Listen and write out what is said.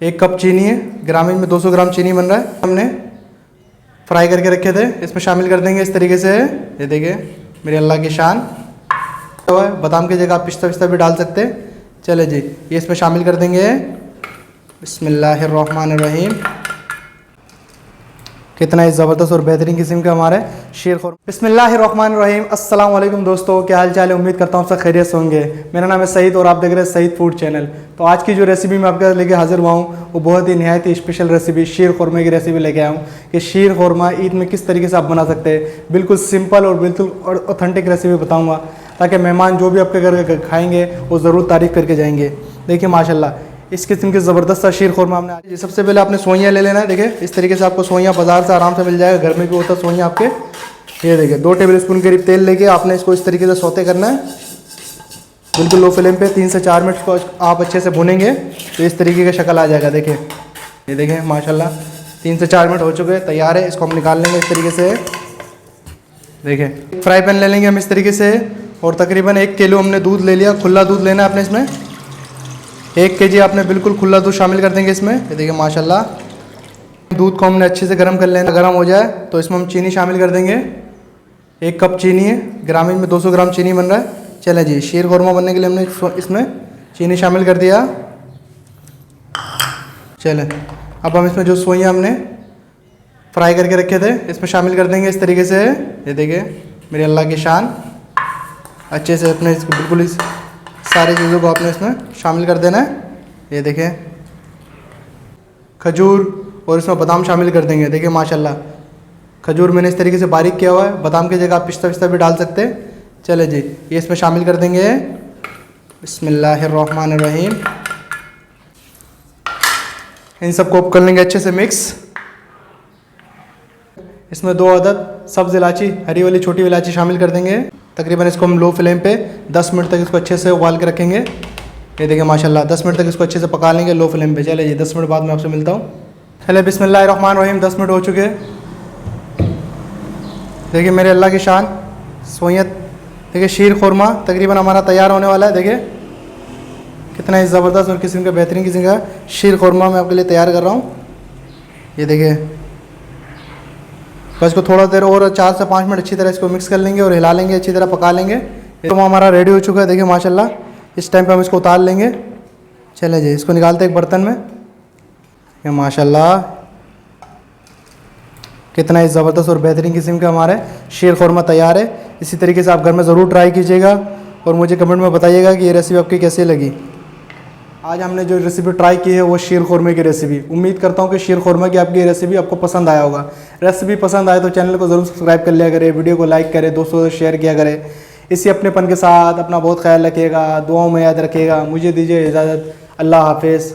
1 cup चीनी है, ग्रामीण में 200 ग्राम चीनी बन रहा है। हमने फ्राई करके रखे थे, इसमें शामिल कर देंगे इस तरीके से। ये देखिए मेरी अल्लाह की शान। बादाम की जगह आप पिस्ता विस्ता भी डाल सकते हैं। चले जी, ये इसमें शामिल कर देंगे। बिस्मिल्लाहिर्रहमानिर्रहीम। कितना ही ज़बरदस्त और बेहतरीन किस्म का हमारे शीर खुरमा। बिस्मिल्लाहिर्रहमानिर्रहीम। अस्सलाम वालेकुम दोस्तों, क्या हाल चाल है? उम्मीद करता हूँ सब खैरियत से होंगे। मेरा नाम है सईद और आप देख रहे हैं सईद फूड चैनल। तो आज की जो रेसिपी मैं आपके लेके हाजिर हुआ हूँ वो बहुत ही नहायत ही स्पेशल रेसिपी शीर खुरमे की रेसिपी लेके आया हूँ कि शीर खुरमा ईद में किस तरीके से आप बना सकते हैं। बिल्कुल सिंपल और बिल्कुल ऑथेंटिक रेसिपी बताऊँगा ताकि मेहमान जो भी आपके घर खाएँगे वो ज़रूर तारीफ़ करके जाएंगे। देखिए माशाल्लाह इस किस्म के ज़बरदस्त सा शीर खुरमा हमने आज। सबसे पहले आपने सोइयाँ ले लेना है। देखिए इस तरीके से आपको सोइयाँ बाज़ार से आराम से मिल जाएगा, घर में भी होता है सोइयाँ आपके। ये देखिए 2 टेबल स्पून करीब तेल लेके आपने इसको इस तरीके से सौते करना है, बिल्कुल लो फ्लेम पे। 3 से 4 मिनट को आप अच्छे से भुनेंगे तो इस तरीके का शक्ल आ जाएगा। देखिए ये देखें माशाल्लाह 3 से 4 मिनट हो चुके हैं, तैयार है। इसको हम निकाल लेंगे इस तरीके से। देखिए फ्राई पैन ले लेंगे हम इस तरीके से और तकरीबन 1 किलो हमने दूध ले लिया। खुला दूध लेना है आपने, इसमें 1 kg आपने बिल्कुल खुला दूध शामिल कर देंगे इसमें। ये देखिए माशाल्लाह दूध को हमने अच्छे से गर्म कर लेना। गर्म हो जाए तो इसमें हम चीनी शामिल कर देंगे। 1 कप चीनी है, ग्रामीण में 200 ग्राम चीनी बन रहा है। चले जी, शीर खुरमा बनने के लिए हमने इसमें चीनी शामिल कर दिया। चले अब हम इसमें जो सोइयाँ हमने फ्राई करके रखे थे इसमें शामिल कर देंगे इस तरीके से। ये देखिए मेरी अल्लाह की शान। अच्छे से अपने बिल्कुल इस सारी चीज़ों को आपने इसमें शामिल कर देना है। ये देखें खजूर और इसमें बादाम शामिल कर देंगे। देखिए माशाल्लाह खजूर मैंने इस तरीके से बारीक किया हुआ है, बादाम की जगह आप पिस्ता विस्ता भी डाल सकते हैं। चले जी, ये इसमें शामिल कर देंगे। बिस्मिल्लाहिर्रहमानिर्रहीम। इन सबको कर लेंगे अच्छे से मिक्स। इसमें 2 अदद सब्ज़ इलायची, हरी वाली छोटी इलायची शामिल कर देंगे। तकरीबन इसको हम लो फ्लेम पे 10 मिनट तक इसको अच्छे से उबाल के रखेंगे। ये देखिए माशाल्लाह 10 मिनट तक इसको अच्छे से पका लेंगे लो फ्लेम पे। चले जी 10 मिनट बाद मैं आपसे मिलता हूँ। चले बिस्मिल्लाहिर्रहमानिर्रहीम। 10 मिनट हो चुके हैं। देखिए मेरे अल्लाह की शान सोइयत। देखिए शीर खुरमा तकरीबन हमारा तैयार होने वाला है। देखिए कितना ही ज़बरदस्त और किस्म का बेहतरीन किस्म का शीर खुरमा मैं आपके लिए तैयार कर रहा हूँ। ये देखिए बस इसको थोड़ा देर और 4 से 5 मिनट अच्छी तरह इसको मिक्स कर लेंगे और हिला लेंगे, अच्छी तरह पका लेंगे। तो हमारा रेडी हो चुका है। देखिए माशाल्लाह इस टाइम पे हम इसको उतार लेंगे। चले जी इसको निकालते हैं एक बर्तन में। ये माशाल्लाह कितना ही ज़बरदस्त और बेहतरीन किस्म का हमारे शीर खुरमा तैयार है। इसी तरीके से आप घर में ज़रूर ट्राई कीजिएगा और मुझे कमेंट में बताइएगा कि ये रेसिपी आपकी कैसी लगी। आज हमने जो रेसिपी ट्राई की है वो शीर खुरमे की रेसिपी। उम्मीद करता हूँ कि शीर खुरमे की आपकी रेसिपी आपको पसंद आया होगा। रेसिपी पसंद आए तो चैनल को ज़रूर सब्सक्राइब कर लिया करें, वीडियो को लाइक करें, दोस्तों से शेयर किया करें। इसी अपनेपन के साथ अपना बहुत ख्याल रखिएगा, दुआओं में याद रखिएगा। मुझे दीजिए इजाज़त। अल्लाह हाफिज़।